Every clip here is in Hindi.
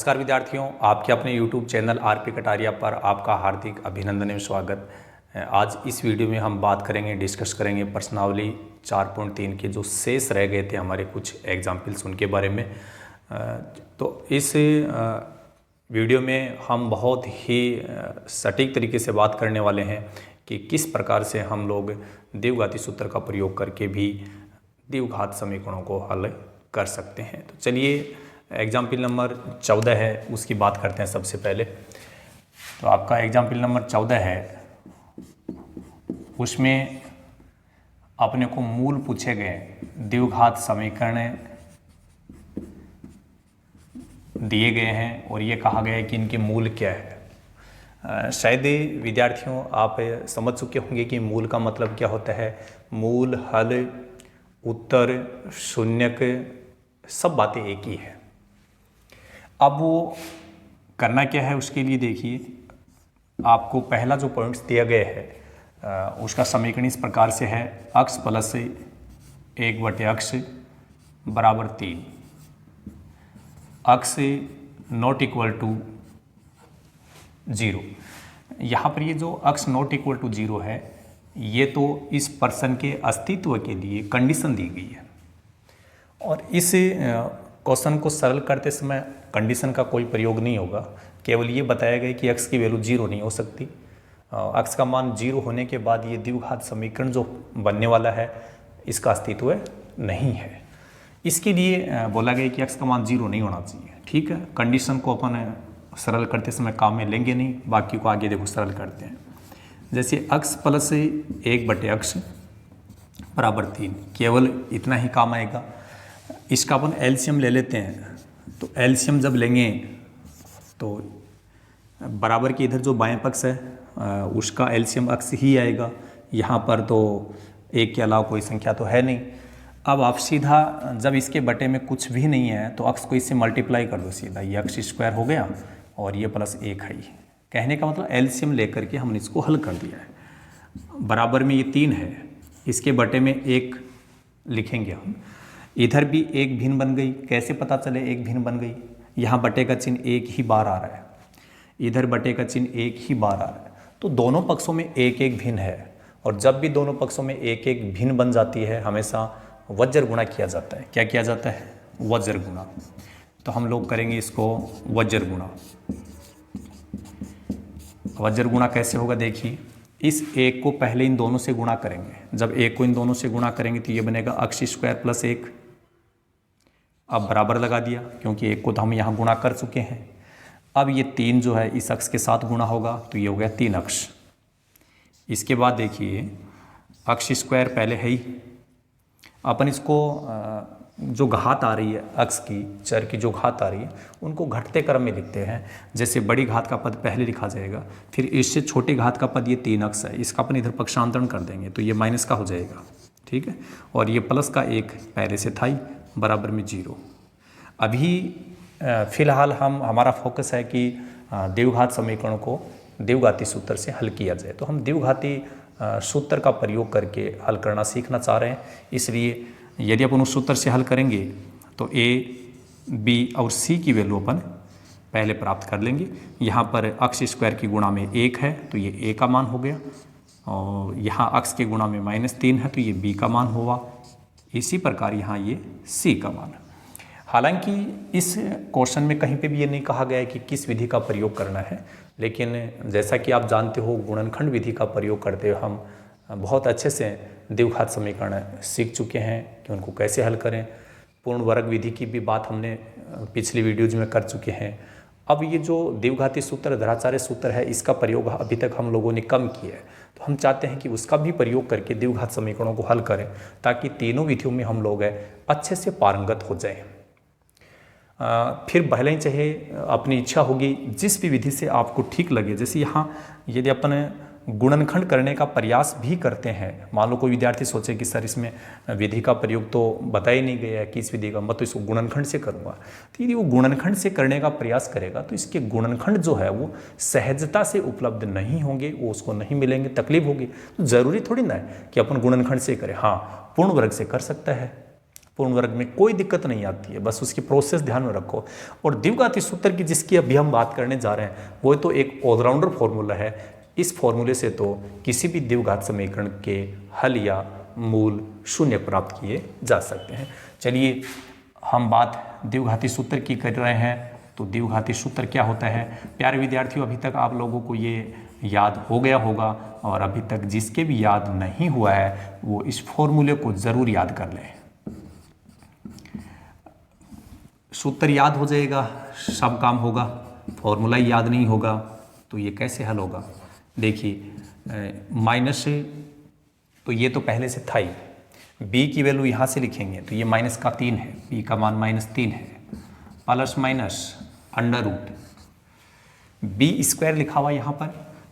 नमस्कार विद्यार्थियों, आपके अपने YouTube चैनल आरपी कटारिया पर आपका हार्दिक अभिनंदन एवं स्वागत। आज इस वीडियो में हम बात करेंगे, डिस्कस करेंगे प्रश्नावली 4.3 के जो शेष रह गए थे हमारे कुछ एग्जाम्पल्स उनके बारे में। तो इस वीडियो में हम बहुत ही सटीक तरीके से बात करने वाले हैं कि किस प्रकार से हम लोग द्विघाती सूत्र का प्रयोग करके भी द्विघात समीकरणों को हल कर सकते हैं। तो चलिए एग्जाम्पल नंबर 14 है, उसकी बात करते हैं सबसे पहले। तो आपका एग्जाम्पल नंबर 14 है, उसमें अपने को मूल पूछे गए द्विघात समीकरण दिए गए हैं और ये कहा गया है कि इनके मूल क्या है। शायद विद्यार्थियों आप समझ चुके होंगे कि मूल का मतलब क्या होता है। मूल, हल, उत्तर, शून्यक, सब बातें एक ही है। अब वो करना क्या है, उसके लिए देखिए आपको पहला जो पॉइंट्स दिया गया है उसका समीकरण इस प्रकार से है, अक्स प्लस 1/अक्स बराबर 3। अक्स नॉट इक्वल टू 0। यहाँ पर ये जो अक्स नॉट इक्वल टू 0 है, ये तो इस पर्सन के अस्तित्व के लिए कंडीशन दी गई है और इस क्वेश्चन को सरल करते समय कंडीशन का कोई प्रयोग नहीं होगा। केवल ये बताया गया कि x की वैल्यू 0 नहीं हो सकती। x का मान 0 होने के बाद ये द्विघात समीकरण जो बनने वाला है इसका अस्तित्व नहीं है। इसके लिए बोला गया कि x का मान 0 नहीं होना चाहिए। ठीक है, कंडीशन को अपन सरल करते समय काम में लेंगे नहीं, बाकी को आगे देखो सरल करते हैं। जैसे x प्लस 1/अक्स बराबर 3, केवल इतना ही काम आएगा। इसका अपन एलसीएम ले लेते हैं। तो एलसीएम जब लेंगे तो बराबर के इधर जो बाएं पक्ष है उसका एलसीएम अक्स ही आएगा। यहाँ पर तो एक के अलावा कोई संख्या तो है नहीं। अब आप सीधा जब इसके बटे में कुछ भी नहीं है तो अक्स को इससे मल्टीप्लाई कर दो सीधा, ये अक्स स्क्वायर हो गया और ये प्लस 1 है। कहने का मतलब एलसीएम लेकर के हमने इसको हल कर दिया है। बराबर में ये 3 है, इसके बटे में 1 लिखेंगे हम। इधर भी एक भिन्न बन गई। कैसे पता चले एक भिन्न बन गई? यहाँ बटे का चिन्ह एक ही बार आ रहा है, इधर बटे का चिन्ह एक ही बार आ रहा है। तो दोनों पक्षों में एक एक भिन्न है और जब भी दोनों पक्षों में एक एक भिन्न बन जाती है हमेशा वज्र गुणा किया जाता है। क्या किया जाता है? वज्र गुणा। तो हम लोग करेंगे इसको वज्र गुणा। वज्र गुणा कैसे होगा? देखिए, इस एक को पहले इन दोनों से गुणा करेंगे। जब एक को इन दोनों से गुणा करेंगे तो ये बनेगा अक्स स्क्वायर प्लस 1। अब बराबर लगा दिया क्योंकि एक को तो हम यहाँ गुणा कर चुके हैं। अब ये 3 जो है इस अक्स के साथ गुणा होगा तो ये हो गया 3 अक्स। इसके बाद देखिए अक्स स्क्वायर पहले है ही, अपन इसको जो घात आ रही है अक्स की, चर की जो घात आ रही है उनको घटते क्रम में लिखते हैं। जैसे बड़ी घात का पद पहले लिखा जाएगा, फिर इससे छोटी घात का पद ये 3 अक्स है, इसका अपन इधर पक्षांतरण कर देंगे तो ये माइनस का हो जाएगा। ठीक है, और ये प्लस का 1 पहले से था ही, बराबर में 0। अभी फिलहाल हमारा फोकस है कि द्विघात समीकरण को द्विघाती सूत्र से हल किया जाए। तो हम द्विघाती सूत्र का प्रयोग करके हल करना सीखना चाह रहे हैं। इसलिए यदि अपन उस सूत्र से हल करेंगे तो a, b और c की वैल्यू अपन पहले प्राप्त कर लेंगे। यहाँ पर अक्स स्क्वायर की गुणा में 1 है तो ये a का मान हो गया और यहाँ अक्स के गुणा में -3 है तो ये b का मान हुआ। इसी प्रकार यहाँ ये c का मान। हालांकि इस क्वेश्चन में कहीं पे भी ये नहीं कहा गया है कि किस विधि का प्रयोग करना है, लेकिन जैसा कि आप जानते हो गुणनखंड विधि का प्रयोग करते हुए हम बहुत अच्छे से द्विघात समीकरण सीख चुके हैं कि उनको कैसे हल करें। पूर्ण वर्ग विधि की भी बात हमने पिछली वीडियोज में कर चुके हैं। अब ये जो द्विघाती सूत्र, धराचार्य सूत्र है, इसका प्रयोग अभी तक हम लोगों ने कम किया है। तो हम चाहते हैं कि उसका भी प्रयोग करके द्विघात समीकरणों को हल करें ताकि तीनों विधियों में हम लोग अच्छे से पारंगत हो जाएं। फिर भले ही चाहे अपनी इच्छा होगी जिस भी विधि से आपको ठीक लगे। जैसे यहाँ यदि अपन गुणनखंड करने का प्रयास भी करते हैं, मान लो कोई विद्यार्थी सोचे कि सर इसमें विधि का प्रयोग तो बता ही नहीं गया है कि इस विधि का, मैं तो इसको गुणनखंड से करूँगा। तो यदि वो गुणनखंड से करने का प्रयास करेगा तो इसके गुणनखंड जो है वो सहजता से उपलब्ध नहीं होंगे, वो उसको नहीं मिलेंगे, तकलीफ होगी। तो ज़रूरी थोड़ी ना है कि अपन गुणनखंड से करें। हाँ, पूर्ण वर्ग से कर सकता है, पूर्ण वर्ग में कोई दिक्कत नहीं आती है, बस उसकी प्रोसेस ध्यान में रखो। और द्विघाती सूत्र की जिसकी अभी हम बात करने जा रहे हैं वो तो एक ऑलराउंडर फॉर्मूला है। इस फॉर्मूले से तो किसी भी द्विघात समीकरण के हल या मूल शून्य प्राप्त किए जा सकते हैं। चलिए हम बात द्विघाती सूत्र की कर रहे हैं, तो द्विघाती सूत्र क्या होता है प्यारे विद्यार्थियों, अभी तक आप लोगों को ये याद हो गया होगा, और अभी तक जिसके भी याद नहीं हुआ है वो इस फॉर्मूले को जरूर याद कर लें। सूत्र याद हो जाएगा सब काम होगा, फॉर्मूला ही याद नहीं होगा तो ये कैसे हल होगा। देखिए माइनस, तो ये तो पहले से था ही, b की वैल्यू यहाँ से लिखेंगे तो ये माइनस का 3 है, b का मान -3 है, plus minus under root B square लिखा हुआ यहाँ पर,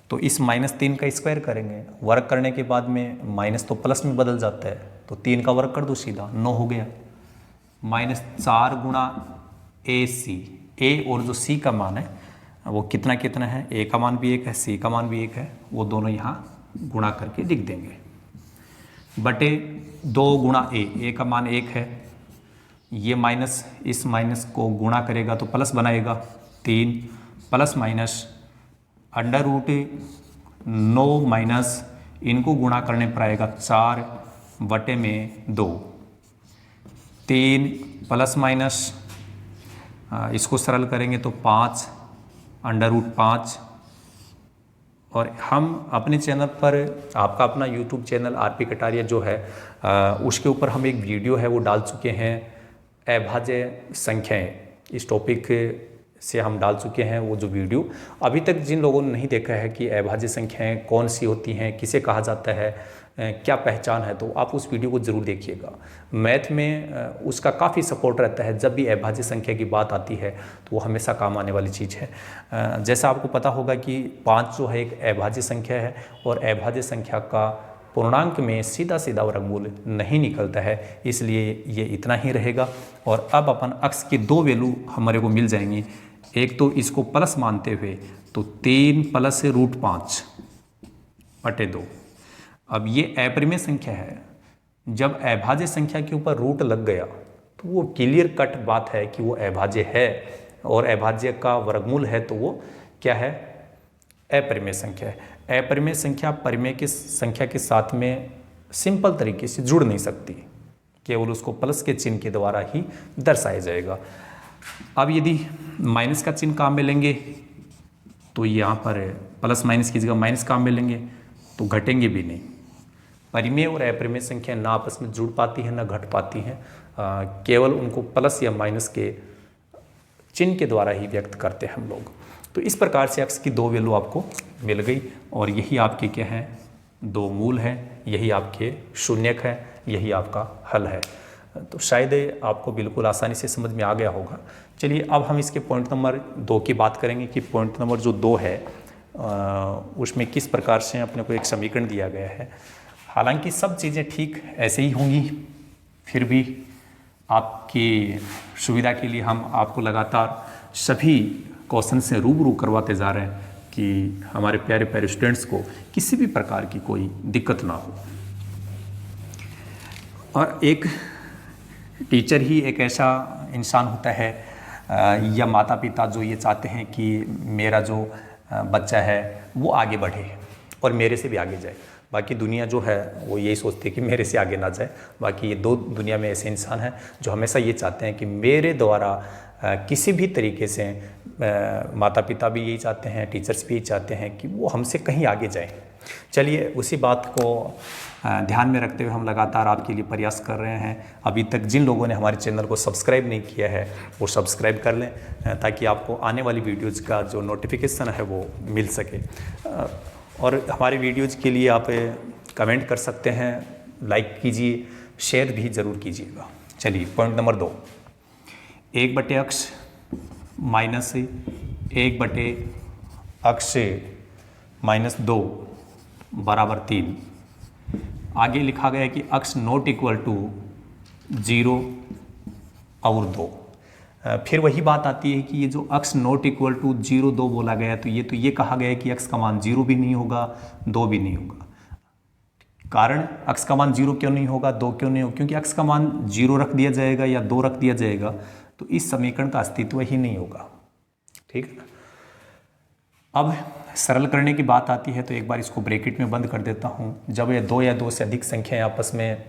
तो इस -3 का स्क्वायर करेंगे, वर्ग करने के बाद में माइनस तो प्लस में बदल जाता है, तो 3 का वर्ग कर दो सीधा 9 हो गया, -4 गुणा ए सी, ए और जो सी का मान है वो कितना कितना है, ए का मान भी 1 है, सी का मान भी 1 है, वो दोनों यहाँ गुणा करके लिख देंगे, बटे 2 गुणा ए का मान 1 है, ये माइनस इस माइनस को गुणा करेगा तो प्लस बनाएगा 3 plus minus under root 9 minus इनको गुणा करने पर आएगा 4 बटे में 2, 3 प्लस माइनस इसको सरल करेंगे तो 5 अंडर रूट 5। और हम अपने चैनल पर, आपका अपना YouTube चैनल आरपी कटारिया जो है उसके ऊपर हम एक वीडियो है वो डाल चुके हैं, अभाज्य संख्याएं, इस टॉपिक से हम डाल चुके हैं वो जो वीडियो। अभी तक जिन लोगों ने नहीं देखा है कि अभाज्य संख्याएं कौन सी होती हैं, किसे कहा जाता है, क्या पहचान है, तो आप उस वीडियो को ज़रूर देखिएगा। मैथ में उसका काफ़ी सपोर्ट रहता है, जब भी अभाज्य संख्या की बात आती है तो वो हमेशा काम आने वाली चीज़ है। जैसा आपको पता होगा कि 5 जो है एक अभाज्य संख्या है, और अभाज्य संख्या का पूर्णांक में सीधा सीधा वर्गमूल नहीं निकलता है, इसलिए ये इतना ही रहेगा। और अब अपन अक्स की 2 वैल्यू हमारे को मिल जाएंगी, एक तो इसको प्लस मानते हुए तो 3 प्लस √5 बटे 2। अब ये अपरिमेय संख्या है, जब अभाज्य संख्या के ऊपर रूट लग गया तो वो क्लियर कट बात है कि वो अभाज्य है, और अभाज्य का वर्गमूल है तो वो क्या है, अपरिमेय संख्या है। अपरिमेय संख्या परिमेय की संख्या के साथ में सिंपल तरीके से जुड़ नहीं सकती, केवल उसको प्लस के चिन्ह के द्वारा ही दर्शाया जाएगा। अब यदि माइनस का चिन्ह काम में लेंगे तो यहाँ पर प्लस माइनस की जगह माइनस काम में लेंगे तो घटेंगे भी नहीं। परिमेय और अपरिमेय संख्या ना आपस में जुड़ पाती है ना घट पाती हैं, केवल उनको प्लस या माइनस के चिन्ह के द्वारा ही व्यक्त करते हैं हम लोग। तो इस प्रकार से अक्स की 2 वैल्यू आपको मिल गई, और यही आपके क्या हैं, 2 मूल हैं, यही आपके शून्यक है, यही आपका हल है। तो शायद आपको बिल्कुल आसानी से समझ में आ गया होगा। चलिए अब हम इसके पॉइंट नंबर 2 की बात करेंगे कि पॉइंट नंबर जो 2 है उसमें किस प्रकार से अपने को एक समीकरण दिया गया है। हालांकि सब चीज़ें ठीक ऐसे ही होंगी, फिर भी आपकी सुविधा के लिए हम आपको लगातार सभी क्वेश्चन से रूबरू करवाते जा रहे हैं कि हमारे प्यारे प्यारे स्टूडेंट्स को किसी भी प्रकार की कोई दिक्कत ना हो। और एक टीचर ही एक ऐसा इंसान होता है या माता पिता जो ये चाहते हैं कि मेरा जो बच्चा है वो आगे बढ़े और मेरे से भी आगे जाए। बाकी दुनिया जो है वो यही सोचती है कि मेरे से आगे ना जाए। बाकी ये 2 दुनिया में ऐसे इंसान हैं जो हमेशा ये चाहते हैं कि मेरे द्वारा किसी भी तरीके से, माता पिता भी यही चाहते हैं, टीचर्स भी यही चाहते हैं कि वो हमसे कहीं आगे जाएं। चलिए उसी बात को ध्यान में रखते हुए हम लगातार आपके लिए प्रयास कर रहे हैं। अभी तक जिन लोगों ने हमारे चैनल को सब्सक्राइब नहीं किया है वो सब्सक्राइब कर लें, ताकि आपको आने वाली वीडियोज़ का जो नोटिफिकेशन है वो मिल सके। और हमारे वीडियोज़ के लिए आप कमेंट कर सकते हैं, लाइक कीजिए, शेयर भी ज़रूर कीजिएगा। चलिए पॉइंट नंबर 2, 1 बटे अक्ष माइनस 1 बटे अक्ष -2 बराबर 3। आगे लिखा गया है कि अक्ष नॉट इक्वल टू 0 और 2। फिर वही बात आती है कि ये जो अक्ष नॉट इक्वल टू 0, 2 बोला गया तो ये कहा गया है कि अक्ष का मान 0 भी नहीं होगा, 2 भी नहीं होगा। कारण अक्स का मान 0 क्यों नहीं होगा, 2 क्यों नहीं होगा, क्योंकि अक्स का मान 0 रख दिया जाएगा या 2 रख दिया जाएगा तो इस समीकरण का अस्तित्व ही नहीं होगा। ठीक है ना। अब सरल करने की बात आती है तो एक बार इसको ब्रैकेट में बंद कर देता हूँ। जब ये 2 या 2 से अधिक संख्याएं आपस में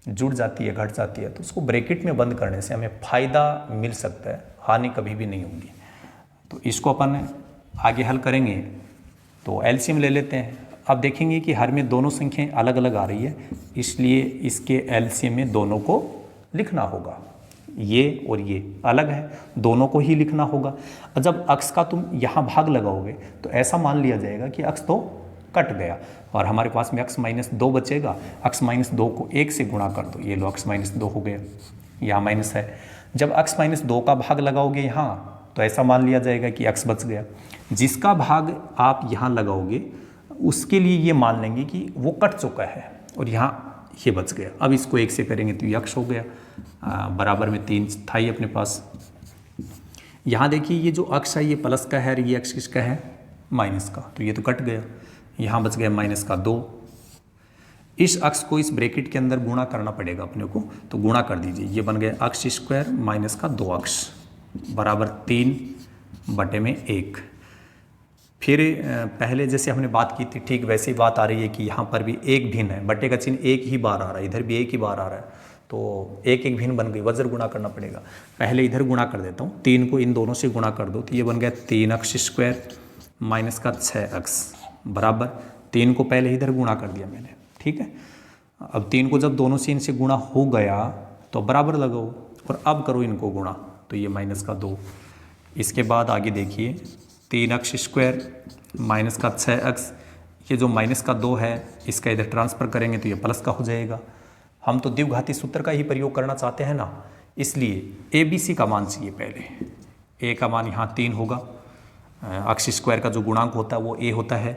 जुड़ जाती है, घट जाती है, तो उसको ब्रैकेट में बंद करने से हमें फायदा मिल सकता है, हानि कभी भी नहीं होगी। तो इसको अपन आगे हल करेंगे तो एलसीएम ले लेते हैं। अब देखेंगे कि हर में दोनों संख्याएं अलग अलग आ रही है, इसलिए इसके एलसीएम में दोनों को लिखना होगा। ये और ये अलग है, दोनों को ही लिखना होगा। और जब अक्स का तुम यहाँ भाग लगाओगे तो ऐसा मान लिया जाएगा कि अक्स तो कट गया और हमारे पास में अक्स माइनस 2 बचेगा। अक्स माइनस 2 को 1 से गुणा कर दो, ये लो अक्स माइनस 2 हो गया, यहाँ माइनस है। जब अक्स माइनस 2 का भाग लगाओगे यहाँ तो ऐसा मान लिया जाएगा कि अक्स बच गया। जिसका भाग आप यहाँ लगाओगे उसके लिए ये मान लेंगे कि वो कट चुका है और यहाँ ये बच गया। अब इसको 1 से करेंगे तो ये अक्स हो गया, बराबर में 3 था ही अपने पास। यहाँ देखिए ये जो अक्स है ये प्लस का है और ये अक्स किसका है, माइनस का, तो ये तो कट गया, यहाँ बच गया माइनस का 2। इस अक्स को इस ब्रैकेट के अंदर गुणा करना पड़ेगा अपने को, तो गुणा कर दीजिए, ये बन गया अक्स स्क्वायर माइनस का 2 अक्स बराबर 3/1। फिर पहले जैसे हमने बात की थी ठीक वैसी बात आ रही है कि यहाँ पर भी एक भिन्न है, बट्टे का चिन्ह एक ही बार आ रहा है, इधर भी एक ही बार आ रहा है, तो एक एक भिन्न बन गई, वज्र गुणा करना पड़ेगा। पहले इधर गुणा कर देता हूँ, 3 को इन दोनों से गुणा कर दो तो ये बन गया 3 अक्स स्क्वायर माइनस का 6 अक्स बराबर 3 को पहले इधर गुणा कर दिया मैंने। ठीक है, अब 3 को जब दोनों से इनसे गुणा हो गया तो बराबर लगाओ और अब करो इनको गुणा, तो ये माइनस का 2। इसके बाद आगे देखिए 3 अक्स स्क्वायर माइनस का 6 अक्स, ये जो माइनस का 2 है इसका इधर ट्रांसफ़र करेंगे तो ये प्लस का हो जाएगा। हम तो द्विघाती सूत्र का ही प्रयोग करना चाहते हैं ना, इसलिए ABC का मान चाहिए पहले। A का मान यहाँ 3 होगा, अक्स स्क्वायर का जो गुणांक होता है वो A होता है।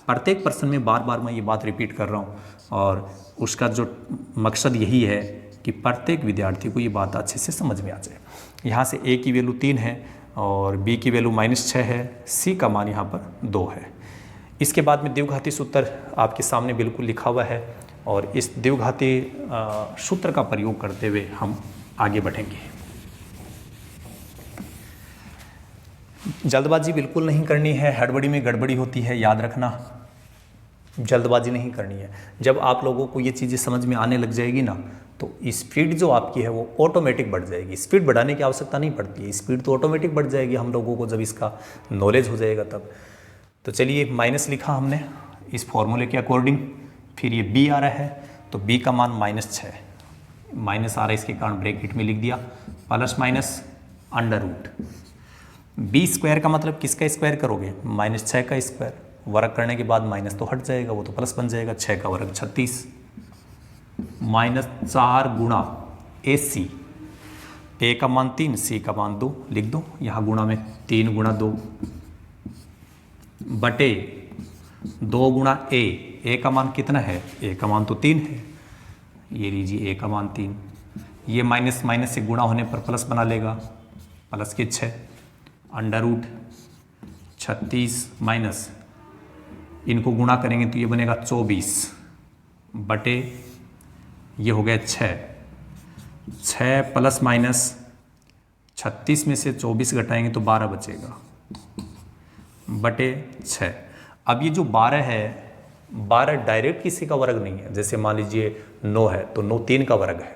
प्रत्येक प्रश्न में बार बार मैं ये बात रिपीट कर रहा हूँ और उसका जो मकसद यही है कि प्रत्येक विद्यार्थी को ये बात अच्छे से समझ में आ जाए। यहाँ से A की वैल्यू 3 है और B की वैल्यू -6 है, C का मान यहाँ पर 2 है। इसके बाद में द्विघाती सूत्र आपके सामने बिल्कुल लिखा हुआ है और इस द्विघाती सूत्र का प्रयोग करते हुए हम आगे बढ़ेंगे। जल्दबाजी बिल्कुल नहीं करनी है, हड़बड़ी में गड़बड़ी होती है, याद रखना, जल्दबाजी नहीं करनी है। जब आप लोगों को ये चीज़ें समझ में आने लग जाएगी ना तो स्पीड जो आपकी है वो ऑटोमेटिक बढ़ जाएगी। स्पीड बढ़ाने की आवश्यकता नहीं पड़ती है, स्पीड तो ऑटोमेटिक बढ़ जाएगी हम लोगों को जब इसका नॉलेज हो जाएगा तब। तो चलिए माइनस लिखा हमने इस फॉर्मूले के अकॉर्डिंग, फिर ये B आ रहा है तो B का मान -6, माइनस आ रहा है इसके कारण ब्रैकेट में लिख दिया, plus minus under root. B square का मतलब किसका स्क्वायर करोगे, -6 का स्क्वायर, वर्ग करने के बाद माइनस तो हट जाएगा, वो तो प्लस बन जाएगा, 6 का वर्ग 36 -4 गुणा AC, A का मान 3, C का मान 2 लिख दो यहाँ गुणा में, 3 गुणा 2 बटे 2 गुणा A का मान कितना है, A का मान तो 3 है, ये लीजिए A का मान 3, ये माइनस माइनस से गुणा होने पर प्लस बना लेगा, प्लस के 6 अंडर रूट 36 माइनस इनको गुणा करेंगे तो ये बनेगा 24 बटे ये हो गया 6 प्लस माइनस 36 में से 24 घटाएंगे तो 12 बचेगा बटे 6। अब ये जो 12 है, 12 डायरेक्ट किसी का वर्ग नहीं है। जैसे मान लीजिए 9 है तो 9 3 का वर्ग है,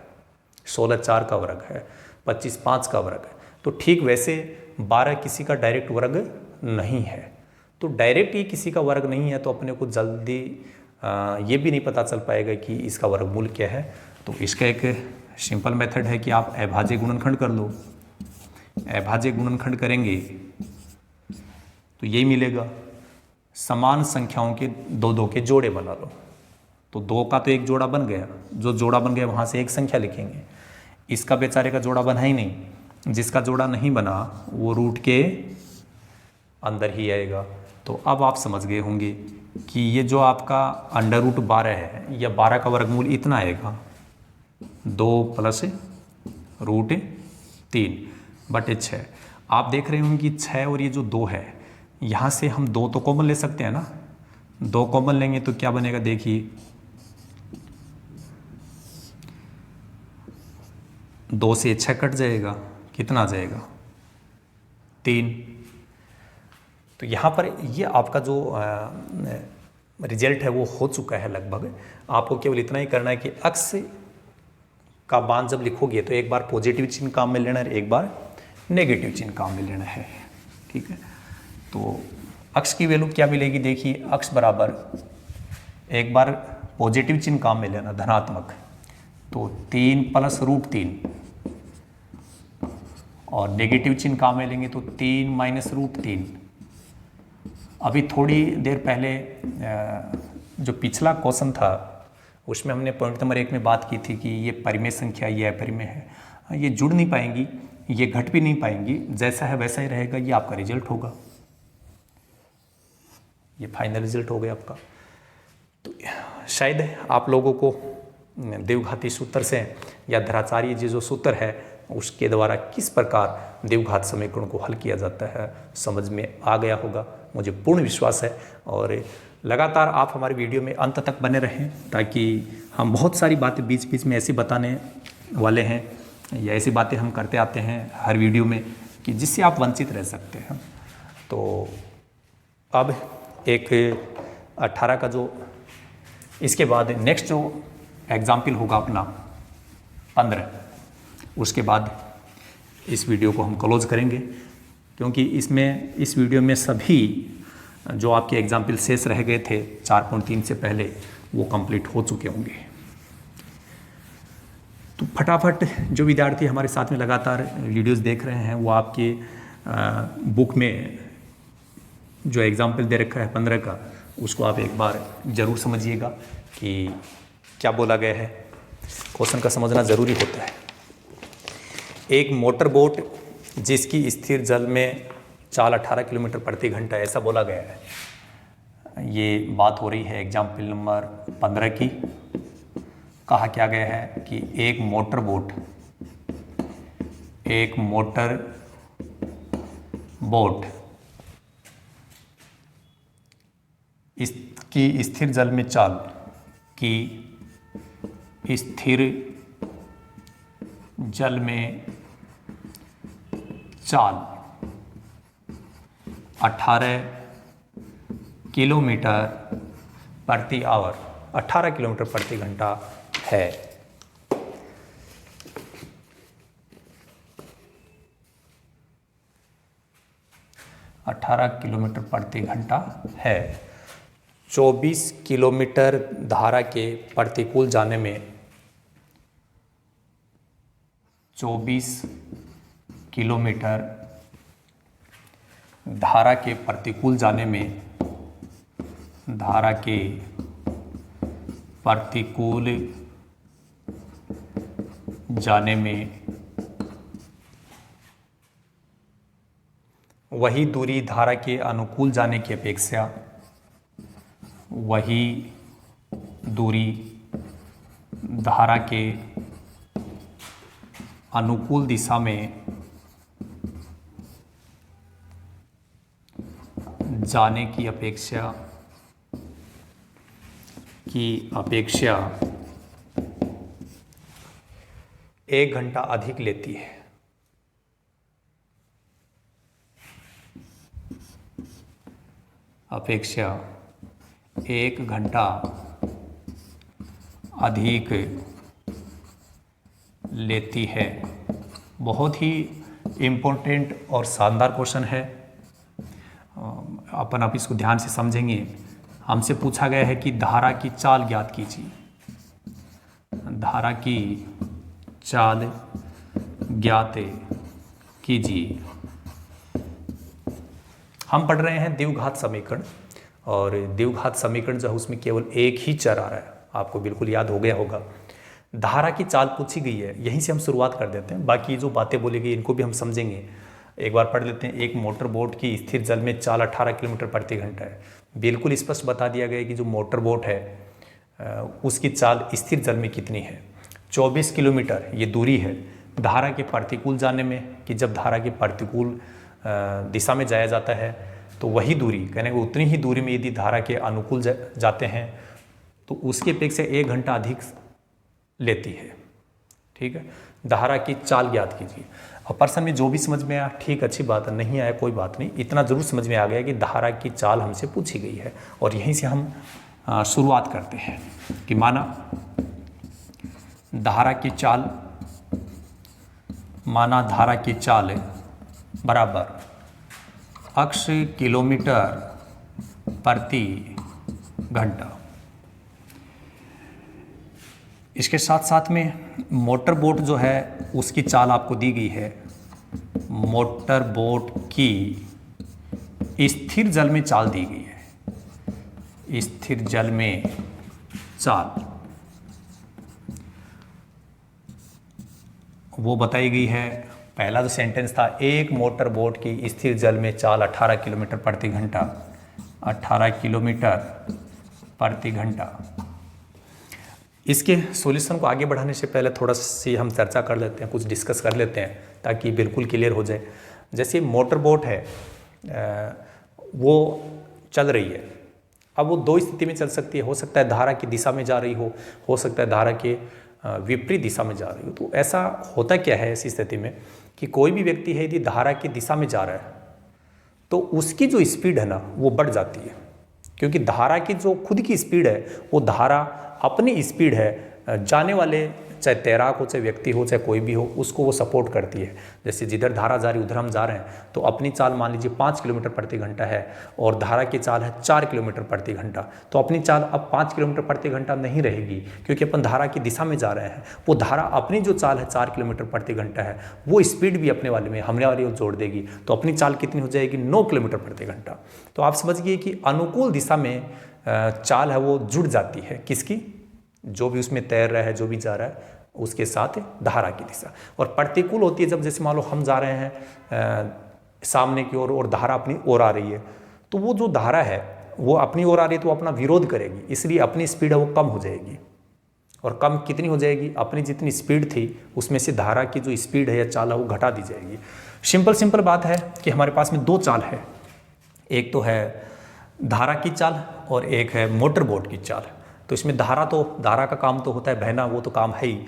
16 4 का वर्ग है, 25 5 का वर्ग है। तो ठीक वैसे 12 किसी का डायरेक्ट वर्ग नहीं है। तो डायरेक्ट ये किसी का वर्ग नहीं है तो अपने को जल्दी ये भी नहीं पता चल पाएगा कि इसका वर्गमूल क्या है। तो इसका एक सिंपल मेथड है कि आप अभाज्य गुणनखंड कर लो। अभाज्य गुणनखंड करेंगे तो यही मिलेगा, समान संख्याओं के दो के जोड़े बना लो। तो 2 का तो एक जोड़ा बन गया, जो जोड़ा बन गया वहाँ से एक संख्या लिखेंगे। इसका बेचारे का जोड़ा बना ही नहीं, जिसका जोड़ा नहीं बना वो रूट के अंदर ही आएगा। तो अब आप समझ गए होंगे कि ये जो आपका अंडर रूट 12 है या 12 का वर्गमूल इतना आएगा, 2 प्लस रूट 3 बटे 6। आप देख रहे होंगे कि 6 और ये जो 2 है यहाँ से हम 2 तो कॉमन ले सकते हैं ना, 2 कॉमन लेंगे तो क्या बनेगा, देखिए 2 से 6 कट जाएगा, कितना आ जाएगा 3। तो यहाँ पर ये आपका जो रिजल्ट है वो हो चुका है लगभग। आपको केवल इतना ही करना है कि अक्स का मान जब लिखोगे तो एक बार पॉजिटिव चिन्ह काम में लेना है, एक बार नेगेटिव चिन्ह काम में लेना है। ठीक है, तो अक्स की वैल्यू क्या मिलेगी, देखिए अक्स बराबर एक बार पॉजिटिव चिन्ह काम में लेना धनात्मक, तो 3 + √3, और नेगेटिव चिन्ह काम में लेंगे तो 3 - √3। अभी थोड़ी देर पहले जो पिछला क्वेश्चन था उसमें हमने पॉइंट नंबर 1 में बात की थी कि ये परिमेय संख्या, ये अपरिमेय है, ये जुड़ नहीं पाएंगी, ये घट भी नहीं पाएंगी, जैसा है वैसा ही रहेगा, ये आपका रिजल्ट होगा, ये फाइनल रिजल्ट हो गया आपका। तो शायद आप लोगों को द्विघाती सूत्र से या धराचार्य जी जो सूत्र है उसके द्वारा किस प्रकार द्विघात समीकरण को हल किया जाता है समझ में आ गया होगा, मुझे पूर्ण विश्वास है। और लगातार आप हमारे वीडियो में अंत तक बने रहें ताकि हम बहुत सारी बातें बीच बीच में ऐसी बताने वाले हैं या ऐसी बातें हम करते आते हैं हर वीडियो में कि जिससे आप वंचित रह सकते हैं। तो अब एक 18 का जो इसके बाद नेक्स्ट जो एग्जाम्पल होगा अपना 15, उसके बाद इस वीडियो को हम क्लोज करेंगे, क्योंकि इस वीडियो में सभी जो आपके एग्जाम्पल शेष रह गए थे 4.3 से पहले वो कंप्लीट हो चुके होंगे। तो फटाफट जो विद्यार्थी हमारे साथ में लगातार वीडियोस देख रहे हैं वो आपके बुक में जो एग्जाम्पल दे रखा है 15 का, उसको आप एक बार ज़रूर समझिएगा कि क्या बोला गया है। क्वेश्चन का समझना ज़रूरी होता है। एक मोटर बोट जिसकी स्थिर जल में चाल 18 किलोमीटर प्रति घंटा, ऐसा बोला गया है। ये बात हो रही है एग्जाम्पल नंबर 15 की। कहा क्या गया है कि एक मोटर बोट इसकी स्थिर जल में चाल की स्थिर जल में चाल 18 किलोमीटर प्रति आवर, 18 किलोमीटर प्रति घंटा है। किलोमीटर प्रति घंटा है। 24 किलोमीटर धारा के प्रतिकूल जाने में 24 किलोमीटर धारा के प्रतिकूल जाने में धारा के प्रतिकूल जाने में वही दूरी धारा के अनुकूल जाने की अपेक्षा वही दूरी धारा के अनुकूल दिशा में जाने की अपेक्षा 1 घंटा अधिक लेती है। अपेक्षा 1 घंटा अधिक लेती है। बहुत ही इम्पोर्टेंट और शानदार क्वेश्चन है। अपन आप इसको ध्यान से समझेंगे। हमसे पूछा गया है कि धारा की चाल ज्ञात कीजिए। धारा की चाल ज्ञात कीजिए। हम पढ़ रहे हैं द्विघात समीकरण, और द्विघात समीकरण जो है उसमें केवल एक ही चर आ रहा है। आपको बिल्कुल याद हो गया होगा। धारा की चाल पूछी गई है, यहीं से हम शुरुआत कर देते हैं। बाकी जो बातें बोली गई इनको भी हम समझेंगे। एक बार पढ़ लेते हैं। एक मोटर बोट की स्थिर जल में चाल 18 किलोमीटर प्रति घंटा है। बिल्कुल स्पष्ट बता दिया गया है कि जो मोटर बोट है उसकी चाल स्थिर जल में कितनी है। 24 किलोमीटर ये दूरी है धारा के प्रतिकूल जाने में, कि जब धारा के प्रतिकूल दिशा में जाया जाता है तो वही दूरी, कहने को उतनी ही दूरी में यदि धारा के अनुकूल जाते हैं तो उसकी अपेक्षा 1 घंटा अधिक लेती है। ठीक है। धारा की चाल ज्ञात कीजिए। और प्रश्न में जो भी समझ में आया ठीक, अच्छी बात है, नहीं आया कोई बात नहीं, इतना जरूर समझ में आ गया कि धारा की चाल हमसे पूछी गई है। और यहीं से हम शुरुआत करते हैं कि माना धारा की चाल, माना धारा की चाल बराबर अक्ष किलोमीटर प्रति घंटा। इसके साथ साथ में मोटर बोट जो है उसकी चाल आपको दी गई है। मोटर बोट की स्थिर जल में चाल दी गई है, स्थिर जल में चाल वो बताई गई है। पहला जो सेंटेंस था, एक मोटर बोट की स्थिर जल में चाल 18 किलोमीटर प्रति घंटा, 18 किलोमीटर प्रति घंटा। इसके सॉल्यूशन को आगे बढ़ाने से पहले थोड़ा सी हम चर्चा कर लेते हैं, कुछ डिस्कस कर लेते हैं ताकि बिल्कुल क्लियर हो जाए। जैसे मोटर बोट है वो चल रही है, अब वो दो स्थिति में चल सकती है। हो सकता है धारा की दिशा में जा रही हो सकता है धारा के विपरीत दिशा में जा रही हो। तो ऐसा होता क्या है ऐसी स्थिति में कि कोई भी व्यक्ति है यदि धारा की दिशा में जा रहा है तो उसकी जो स्पीड है ना वो बढ़ जाती है, क्योंकि धारा की जो खुद की स्पीड है वो धारा अपनी स्पीड है, जाने वाले चाहे तैराक हो, चाहे व्यक्ति हो, चाहे कोई भी हो, उसको वो सपोर्ट करती है। जैसे जिधर धारा जा रही उधर हम जा रहे हैं तो अपनी चाल मान लीजिए 5 किलोमीटर प्रति घंटा है और धारा की चाल है 4 किलोमीटर प्रति घंटा, तो अपनी चाल अब 5 किलोमीटर प्रति घंटा नहीं रहेगी, क्योंकि अपन धारा की दिशा में जा रहे हैं। वो धारा अपनी जो चाल है 4 किलोमीटर प्रति घंटा है वो स्पीड भी अपने वाले में हमने वाली जोड़ देगी, तो अपनी चाल कितनी हो जाएगी 9 किलोमीटर प्रति घंटा। तो आप समझ गए कि अनुकूल दिशा में चाल है वो जुड़ जाती है किसकी, जो भी उसमें तैर रहा है, जो भी जा रहा है उसके साथ धारा की दिशा। और प्रतिकूल होती है जब जैसे मान लो हम जा रहे हैं सामने की ओर और धारा अपनी ओर आ रही है, तो वो जो धारा है वो अपनी ओर आ रही है तो अपना विरोध करेगी, इसलिए अपनी स्पीड है वो कम हो जाएगी। और कम कितनी हो जाएगी, अपनी जितनी स्पीड थी उसमें से धारा की जो स्पीड है या चाल है वो घटा दी जाएगी। सिंपल बात है कि हमारे पास में दो चाल है, एक तो है धारा की चाल और एक है मोटर बोट की चाल। तो इसमें धारा का काम तो होता है बहना, वो तो काम है ही,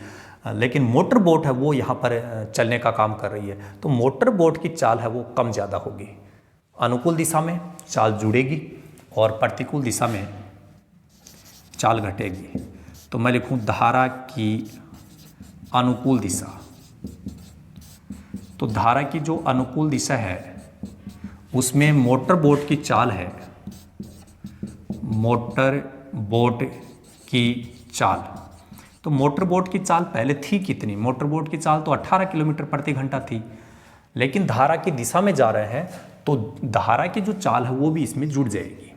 लेकिन मोटर बोट है वो यहाँ पर चलने का काम कर रही है। तो मोटर बोट की चाल है वो कम ज़्यादा होगी, अनुकूल दिशा में चाल जुड़ेगी और प्रतिकूल दिशा में चाल घटेगी। तो मैं लिखूँ धारा की अनुकूल दिशा। तो धारा की जो अनुकूल दिशा है उसमें मोटर बोट की चाल है, मोटर बोट की चाल। तो मोटर बोट की चाल पहले थी कितनी, मोटर बोट की चाल तो 18 किलोमीटर प्रति घंटा थी, लेकिन धारा की दिशा में जा रहे हैं तो धारा की जो चाल है वो भी इसमें जुड़ जाएगी,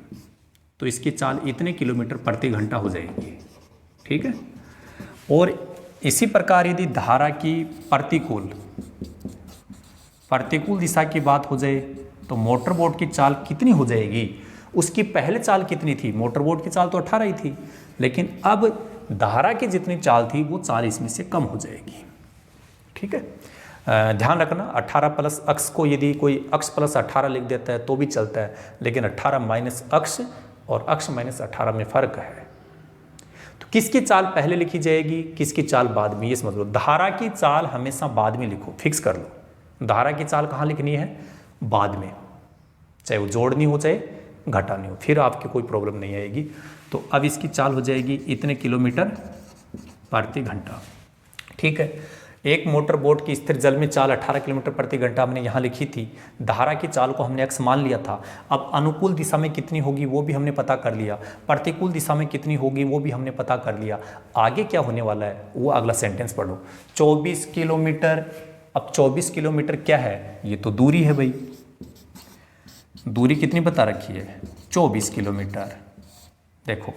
तो इसकी चाल इतने किलोमीटर प्रति घंटा हो जाएगी। ठीक है। और इसी प्रकार यदि धारा की प्रतिकूल दिशा की बात हो जाए तो मोटर बोट की चाल कितनी हो जाएगी, उसकी पहले चाल कितनी थी, मोटर बोट की चाल तो 18 ही थी, लेकिन अब धारा की जितनी चाल थी वो चाल इसमें से कम हो जाएगी। ठीक है। ध्यान रखना 18 प्लस अक्ष को यदि कोई अक्ष प्लस 18 लिख देता है तो भी चलता है, लेकिन 18 माइनस अक्ष और अक्ष माइनस 18 में फर्क है। तो किसकी चाल पहले लिखी जाएगी, किसकी चाल बाद में, ये समझ लो। धारा की चाल हमेशा बाद में लिखो, फिक्स कर लो। धारा की चाल कहाँ लिखनी है, बाद में, चाहे वो जोड़नी हो चाहे घटानी हो, फिर आपकी कोई प्रॉब्लम नहीं आएगी। तो अब इसकी चाल हो जाएगी इतने किलोमीटर प्रति घंटा। ठीक है। एक मोटर बोट की स्थिर जल में चाल 18 किलोमीटर प्रति घंटा हमने यहाँ लिखी थी। धारा की चाल को हमने x मान लिया था। अब अनुकूल दिशा में कितनी होगी वो भी हमने पता कर लिया, प्रतिकूल दिशा में कितनी होगी वो भी हमने पता कर लिया। आगे क्या होने वाला है वो अगला सेंटेंस पढ़ो। 24 किलोमीटर। अब 24 किलोमीटर क्या है, ये तो दूरी है भाई, दूरी कितनी बता रखी है 24 किलोमीटर। देखो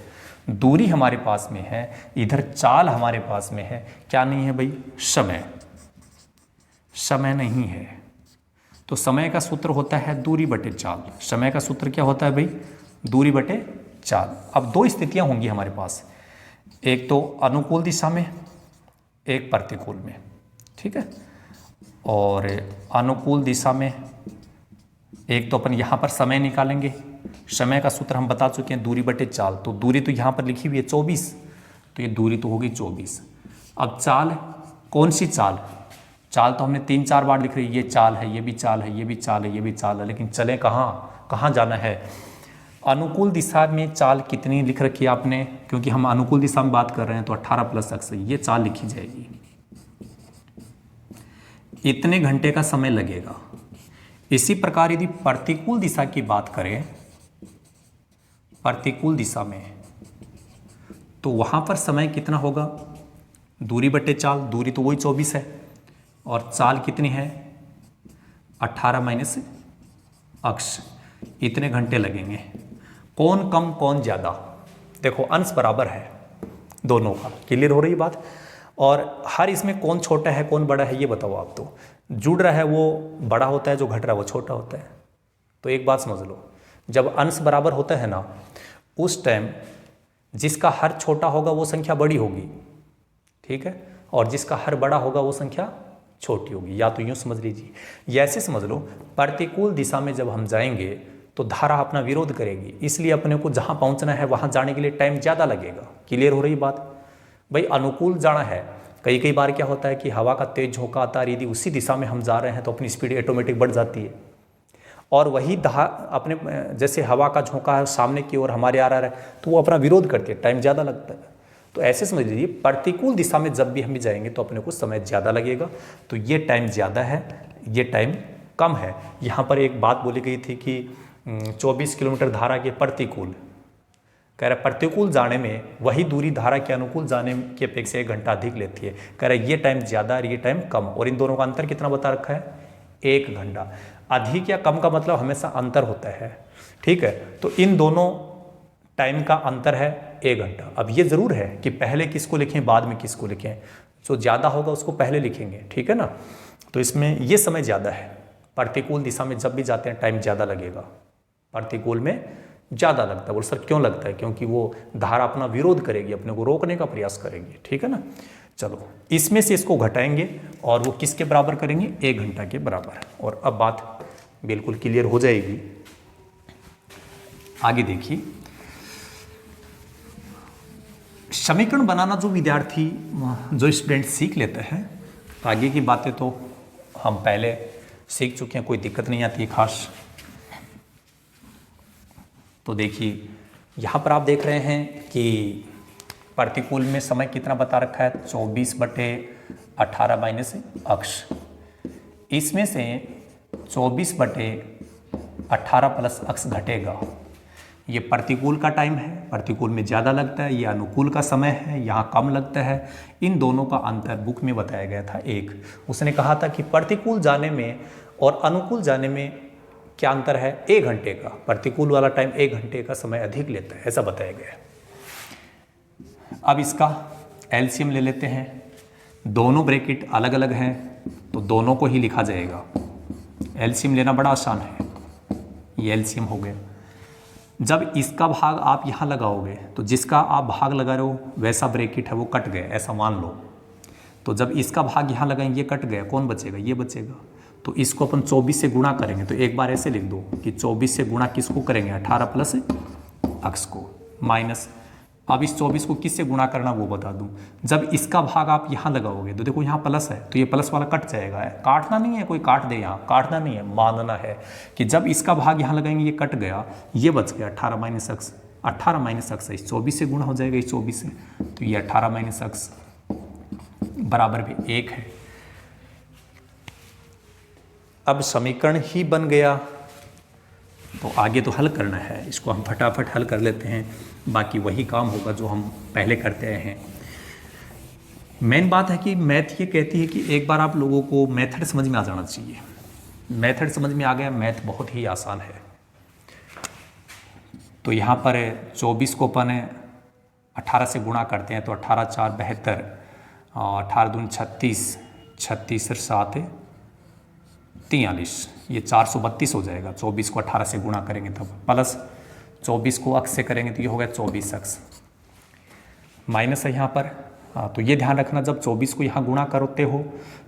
दूरी हमारे पास में है, इधर चाल हमारे पास में है, क्या नहीं है भाई, समय नहीं है। तो समय का सूत्र होता है दूरी बटे चाल। समय का सूत्र क्या होता है भाई, दूरी बटे चाल। अब दो स्थितियां होंगी हमारे पास, एक तो अनुकूल दिशा में, एक प्रतिकूल में। ठीक है। और अनुकूल दिशा में एक तो अपन यहाँ पर समय निकालेंगे, समय का सूत्र हम बता चुके हैं दूरी बटे चाल। तो दूरी तो यहाँ पर लिखी हुई है 24, तो ये दूरी तो होगी 24। अब चाल कौन सी चाल? चाल तो हमने 3-4 बार लिख रही है, ये चाल है, ये भी चाल है, ये भी चाल है, ये भी चाल है, लेकिन चले कहाँ, कहाँ जाना है? अनुकूल दिशा में चाल कितनी लिख रखी है आपने? क्योंकि हम अनुकूल दिशा में बात कर रहे हैं तो 18 प्लस अक्स ये चाल लिखी जाएगी। इतने घंटे का समय लगेगा। इसी प्रकार यदि प्रतिकूल दिशा की बात करें, प्रतिकूल दिशा में, तो वहां पर समय कितना होगा? दूरी बटे चाल, दूरी तो वही 24 है और चाल कितनी है? 18 माइनस अक्ष। इतने घंटे लगेंगे। कौन कम कौन ज़्यादा? देखो अंश बराबर है दोनों का, क्लियर हो रही बात? और हर इसमें कौन छोटा है कौन बड़ा है ये बताओ आप। तो जुड़ रहा है वो बड़ा होता है, जो घट रहा है वो छोटा होता है। तो एक बात समझ लो, जब अंश बराबर होता है ना, उस टाइम जिसका हर छोटा होगा वो संख्या बड़ी होगी, ठीक है, और जिसका हर बड़ा होगा वो संख्या छोटी होगी। या तो यूँ समझ लीजिए, या ऐसे समझ लो, प्रतिकूल दिशा में जब हम जाएंगे तो धारा अपना विरोध करेगी, इसलिए अपने को जहाँ पहुँचना है वहाँ जाने के लिए टाइम ज़्यादा लगेगा। क्लियर हो रही बात? भाई अनुकूल जाना है, कई बार क्या होता है कि हवा का तेज झोंका आता है, यदि उसी दिशा में हम जा रहे हैं तो अपनी स्पीड ऑटोमेटिक बढ़ जाती है, और वही अपने जैसे हवा का झोंका है सामने की ओर हमारे आ रहा है तो वो अपना विरोध करती है, टाइम ज़्यादा लगता है। तो ऐसे समझ लीजिए, प्रतिकूल दिशा में जब भी हम जाएंगे तो अपने को समय ज़्यादा लगेगा। तो ये टाइम ज़्यादा है, ये टाइम कम है। यहाँ पर एक बात बोली गई थी कि 24 किलोमीटर धारा के प्रतिकूल, कह रहा प्रतिकूल जाने में वही दूरी धारा के अनुकूल जाने की अपेक्षा 1 घंटा अधिक लेती है। कह रहा ये टाइम ज़्यादा और ये टाइम कम, और इन दोनों का अंतर कितना बता रखा है? 1 घंटा। अधिक या कम का मतलब हमेशा अंतर होता है, ठीक है। तो इन दोनों टाइम का अंतर है 1 घंटा। अब ये ज़रूर है कि पहले किसको लिखें बाद में किसको लिखें, जो ज़्यादा होगा उसको पहले लिखेंगे, ठीक है ना। तो इसमें ये समय ज़्यादा है, प्रतिकूल दिशा में जब भी जाते हैं टाइम ज़्यादा लगेगा, प्रतिकूल में ज़्यादा लगता है। बोल सर क्यों लगता है? क्योंकि वो धारा अपना विरोध करेगी, अपने को रोकने का प्रयास करेगी, ठीक है ना। चलो इसमें से इसको घटाएंगे और वो किसके बराबर करेंगे? 1 घंटा के बराबर। और अब बात बिल्कुल क्लियर हो जाएगी। आगे देखिए, समीकरण बनाना जो विद्यार्थी जो स्टूडेंट सीख लेते हैं, आगे की बातें तो हम पहले सीख चुके हैं, कोई दिक्कत नहीं आती है खास। तो देखिए यहाँ पर आप देख रहे हैं कि प्रतिकूल में समय कितना बता रखा है? 24/18 माइनस अक्ष। इसमें से 24/18 प्लस अक्ष घटेगा। ये प्रतिकूल का टाइम है, प्रतिकूल में ज़्यादा लगता है, ये अनुकूल का समय है, यहाँ कम लगता है। इन दोनों का अंतर बुक में बताया गया था 1। उसने कहा था कि प्रतिकूल जाने में और अनुकूल जाने में क्या अंतर है? 1 घंटे का। प्रतिकूल वाला टाइम 1 घंटे का समय अधिक लेता है, ऐसा बताया गया है। अब इसका एलसीएम ले लेते हैं। दोनों ब्रैकेट अलग अलग हैं तो दोनों को ही लिखा जाएगा। एलसीएम लेना बड़ा आसान है, ये एलसीएम हो गया। जब इसका भाग आप यहाँ लगाओगे तो जिसका आप भाग लगा रहे हो वैसा ब्रैकेट है वो कट गया, ऐसा मान लो। तो जब इसका भाग यहाँ लगाएंगे ये कट गया, कौन बचेगा? ये बचेगा। तो इसको अपन 24 से गुणा करेंगे। तो एक बार ऐसे लिख दो कि 24 से गुणा किसको करेंगे? 18 प्लस अक्ष को, माइनस। अब इस 24 को किससे गुणा करना वो बता दूं। जब इसका भाग आप यहाँ लगाओगे तो देखो यहाँ प्लस है तो ये प्लस वाला कट जाएगा। काटना नहीं है, कोई काट दे, यहाँ काटना नहीं है, मानना है कि जब इसका भाग यहाँ लगाएंगे ये कट गया, ये बच गया 18 माइनस अक्ष। 18 माइनस अक्ष इस 24 से गुणा हो जाएगा, इस 24 से, तो ये 18 माइनस अक्ष बराबर भी 1 है। अब समीकरण ही बन गया, तो आगे तो हल करना है। इसको हम फटाफट हल कर लेते हैं, बाकी वही काम होगा जो हम पहले करते आए हैं। मेन बात है कि मैथ ये कहती है कि एक बार आप लोगों को मेथड समझ में आ जाना चाहिए। मेथड समझ में आ गया, मैथ बहुत ही आसान है। तो यहाँ पर 24 को अपन 18 से गुणा करते हैं तो 18 4 72, 18 दूनी 36, 36 7 43, ये 432 हो जाएगा। 24 को 18 से गुणा करेंगे तब, प्लस 24 को अक्ष से करेंगे तो ये हो गया 24 अक्ष, माइनस है यहाँ पर। तो ये ध्यान रखना, जब 24 को यहाँ गुणा करते हो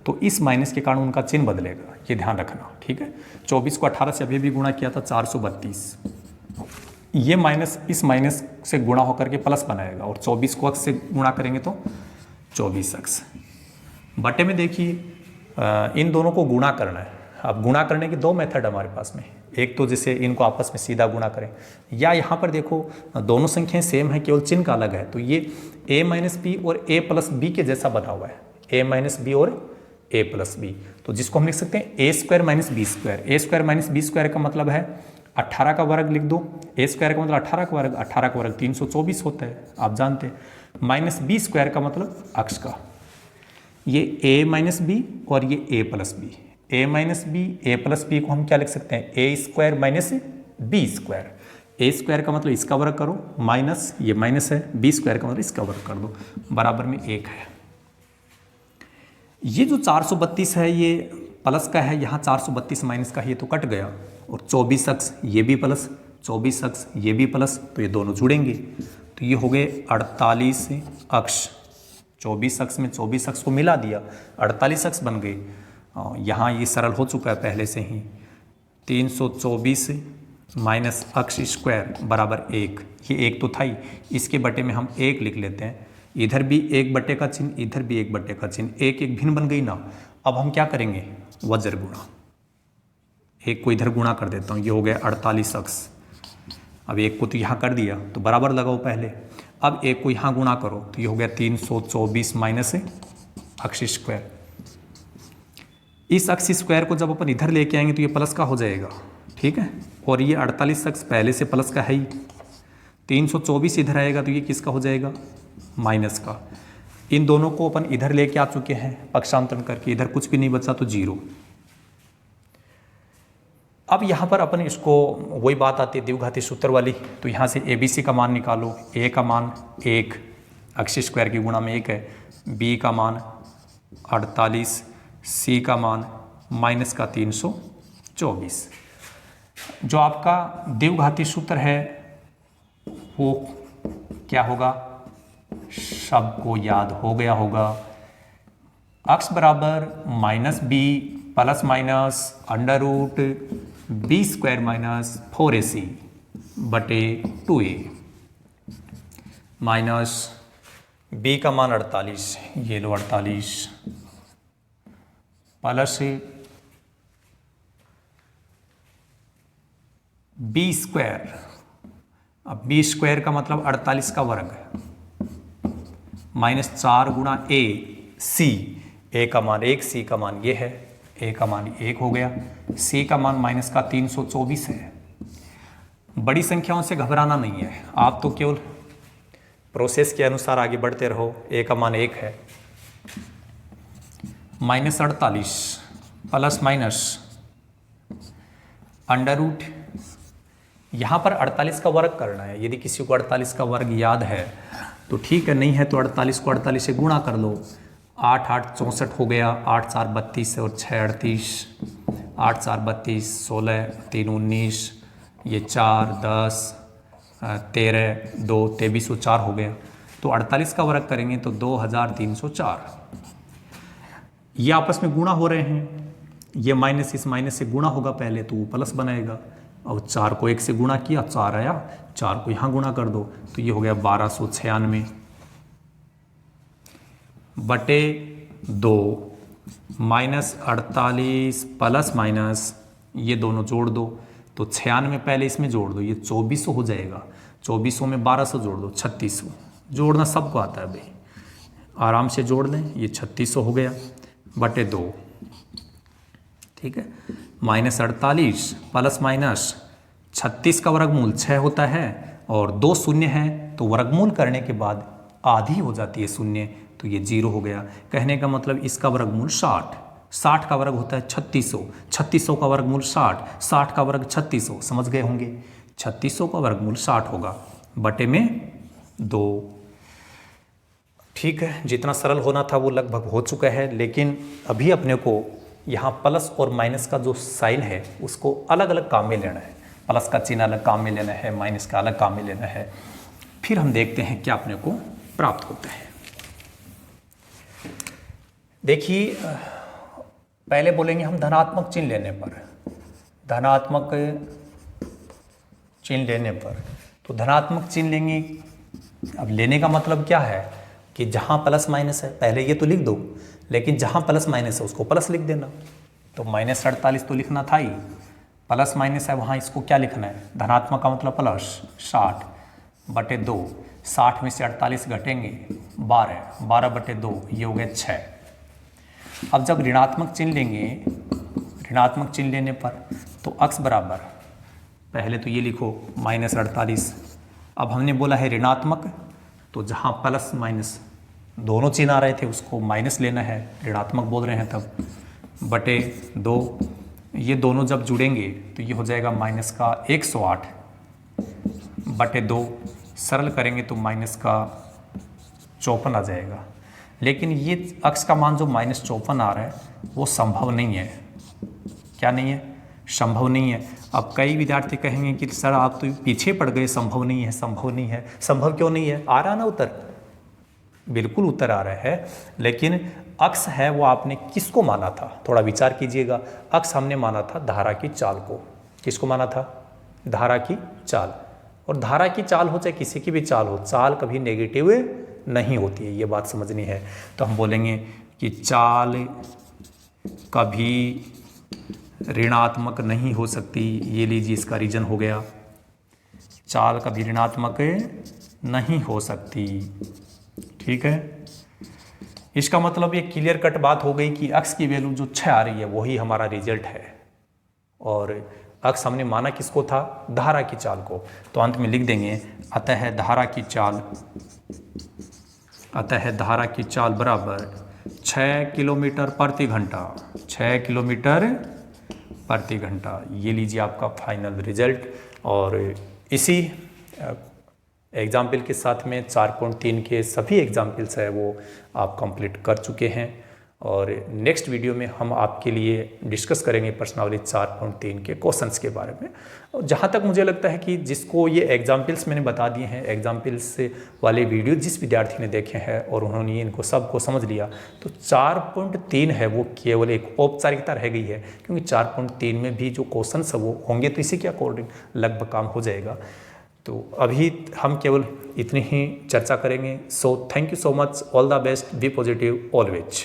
तो इस माइनस के कारण उनका चिन्ह बदलेगा, ये ध्यान रखना, ठीक है। 24 को 18 से अभी भी गुणा किया था 432, ये माइनस इस माइनस से गुणा होकर के प्लस बनाएगा, और 24 को अक्ष से गुणा करेंगे तो 24 अक्ष। बटे में देखिए इन दोनों को गुणा करना है। अब गुणा करने के दो मेथड हमारे पास में, एक तो जैसे इनको आपस में सीधा गुणा करें, या यहाँ पर देखो दोनों संख्याएं सेम है, केवल चिन्ह का अलग है, तो ये a माइनस बी और a प्लस बी के जैसा बना हुआ है, a माइनस बी और a प्लस बी, तो जिसको हम लिख सकते हैं a square minus B square. a square minus B square का मतलब है 18 का वर्ग लिख दो, a स्क्वायर का मतलब 18 का वर्ग, 18 का वर्ग 324 होता है, आप जानते हैं। माइनस बी स्क्वायर का मतलब अक्ष का, ये a माइनस बी और ये a plus B, a minus B a plus B को हम क्या लिख सकते हैं, a square minus B square. a square का मतलब इसका वर्ग करो, माइनस ये माइनस है, b स्क्वायर का मतलब इसका वर्ग कर दो, बराबर में 1 है। ये जो 432 है ये प्लस का है, यहाँ 432 माइनस का, ये तो कट गया, और 24 अक्ष ये भी प्लस, 24 अक्ष ये भी प्लस, तो ये दोनों जुड़ेंगे, तो ये हो गए 48 अक्ष। 24 अक्ष में 24 अक्ष को मिला दिया, 48 अक्ष बन गए। यहाँ ये सरल हो चुका है पहले से ही, 324 माइनस अक्ष स्क्वायर बराबर 1, ये 1 तो था ही, इसके बटे में हम 1 लिख लेते हैं, इधर भी 1 बटे का चिन्ह, इधर भी 1 बटे का चिन्ह, 1 1 भिन्न बन गई ना। अब हम क्या करेंगे, वज्र गुणा, 1 को इधर गुणा कर देता हूँ, ये हो गया 48 अक्ष। अब 1 को तो यहाँ कर दिया, तो बराबर लगाओ पहले, अब 1 को यहाँ गुणा करो, तो ये हो गया 324 माइनस अक्ष स्क्वायर। इस अक्ष स्क्वायर को जब अपन इधर लेके आएंगे तो ये प्लस का हो जाएगा, ठीक है, और ये 48 अक्ष पहले से प्लस का है ही, 324 इधर आएगा तो ये किसका हो जाएगा, माइनस का। इन दोनों को अपन इधर लेके आ चुके हैं पक्षांतरण करके, इधर कुछ भी नहीं बचा तो 0। अब यहाँ पर अपन इसको वही बात आती है द्विघाती सूत्र वाली, तो यहाँ से ABC का मान निकालो, A का मान 1, अक्ष स्क्वायर की गुणा में 1 है, B का मान 48, C का मान माइनस का 324। जो आपका द्विघाती सूत्र है वो क्या होगा, सबको याद हो गया होगा, अक्ष बराबर minus B plus minus under root B square minus 4AC बटे 2A, माइनस बी का मान 48, ये लो 48, प्लस बी स्क्वायर, अब बी स्क्वायर का मतलब 48 का वर्ग, माइनस 4 गुणा AC, A का मान 1, C का मान ये है, A का मान 1 हो गया, C का मान माइनस का 324 है। बड़ी संख्याओं से घबराना नहीं है, आप तो केवल प्रोसेस के अनुसार आगे बढ़ते रहो। A का मान 1 है, minus 48 plus minus under root, यहाँ पर 48 का वर्ग करना है, यदि किसी को 48 का वर्ग याद है तो ठीक है, नहीं है तो 48 को 48 से गुणा कर लो, 8 8 64 हो गया, 8 4 32 और 6 38, 8 4 32, 16 3 19, ये 4 10 13 2 2304 हो गया, तो 48 का वर्ग करेंगे तो 2304। ये आपस में गुणा हो रहे हैं, ये माइनस इस माइनस से गुणा होगा पहले तो वो प्लस बनाएगा, और 4 को 1 से गुणा किया 4 आया, 4 को यहाँ गुणा कर दो तो ये हो गया 1296 बटे 2, माइनस 48 प्लस माइनस ये दोनों जोड़ दो, तो 96 पहले इसमें जोड़ दो, ये 2400 हो जाएगा, 2400 में 1200 जोड़ दो 3600, जोड़ना सबको आता है भाई, आराम से जोड़ लें, ये 3600 हो गया बटे 2, ठीक है, माइनस 48 प्लस माइनस 36 का वर्गमूल 6 होता है, और 2 शून्य है तो वर्गमूल करने के बाद आधी हो जाती है शून्य, तो ये 0 हो गया। कहने का मतलब इसका वर्गमूल 60, 60 का वर्ग होता है 3600, 3600 का वर्गमूल 60, 60 का वर्ग 3600, समझ गए होंगे, 3600 का वर्गमूल 60 होगा बटे में 2। ठीक है, जितना सरल होना था वो लगभग हो चुका है, लेकिन अभी अपने को यहाँ प्लस और माइनस का जो साइन है उसको अलग अलग काम में लेना है, प्लस का चिन्ह अलग काम में लेना है, माइनस का अलग काम में लेना है, फिर हम देखते हैं क्या अपने को प्राप्त होता है। देखिए पहले बोलेंगे हम धनात्मक चिन्ह लेने पर, धनात्मक चिन्ह लेने पर, तो धनात्मक चिन्ह लेंगे। अब लेने का मतलब क्या है, कि जहाँ प्लस माइनस है पहले ये तो लिख दो, लेकिन जहाँ प्लस माइनस है उसको प्लस लिख देना। तो -48 तो लिखना था ही, प्लस माइनस है वहाँ इसको क्या लिखना है, धनात्मक का मतलब प्लस 60/2, 60 में से 48 घटेंगे 12, 12/2 ये हो गया 6। अब जब ऋणात्मक चिन्ह लेंगे, ऋणात्मक चिन्ह लेने पर तो अक्स बराबर, पहले तो ये लिखो -48। अब हमने बोला है ऋणात्मक, तो जहाँ प्लस माइनस दोनों चिन्ह आ रहे थे उसको माइनस लेना है, ऋणात्मक बोल रहे हैं तब, बटे 2, ये दोनों जब जुड़ेंगे तो ये हो जाएगा माइनस का 108/2, सरल करेंगे तो माइनस का 54 आ जाएगा। लेकिन ये अक्स का मान जो -54 आ रहा है वो संभव नहीं है। क्या नहीं है? संभव नहीं है। अब कई विद्यार्थी कहेंगे कि सर आप तो पीछे पड़ गए, संभव नहीं है, संभव नहीं है। संभव क्यों नहीं है? आ रहा ना उत्तर, बिल्कुल उत्तर आ रहा है, लेकिन अक्स है वो आपने किसको माना था, थोड़ा विचार कीजिएगा। अक्स हमने माना था धारा की चाल को। किसको माना था? धारा की चाल। और धारा की चाल हो चाहे किसी की भी चाल हो, चाल कभी नेगेटिव नहीं होती है, ये बात समझनी है। तो हम बोलेंगे कि चाल कभी ऋणात्मक नहीं हो सकती। ये लीजिए इसका रीजन हो गया, चाल कभी ऋणात्मक नहीं हो सकती। ठीक है, इसका मतलब ये क्लियर कट बात हो गई कि अक्स की वैल्यू जो 6 आ रही है वही हमारा रिजल्ट है। और अक्स हमने माना किसको था? धारा की चाल को। तो अंत में लिख देंगे अतः धारा की चाल बराबर 6 किलोमीटर प्रति घंटा, 6 किलोमीटर प्रति घंटा। ये लीजिए आपका फाइनल रिजल्ट। और इसी एग्जाम्पल के साथ में 4.3 के सभी एग्जाम्पल्स है वो आप कंप्लीट कर चुके हैं। और नेक्स्ट वीडियो में हम आपके लिए डिस्कस करेंगे प्रश्नावली 4.3 के क्वेश्चंस के बारे में। और जहाँ तक मुझे लगता है कि जिसको ये एग्जाम्पल्स मैंने बता दिए हैं, एग्जाम्पल्स वाले वीडियो जिस विद्यार्थी ने देखे हैं और उन्होंने इनको सबको समझ लिया, तो 4.3 है वो केवल एक औपचारिकता रह गई है, क्योंकि 4.3 में भी जो क्वेश्चंस है वो होंगे तो इसी के अकॉर्डिंग लगभग काम हो जाएगा। तो अभी हम केवल इतनी ही चर्चा करेंगे। So thank you so much, all the best, be positive always.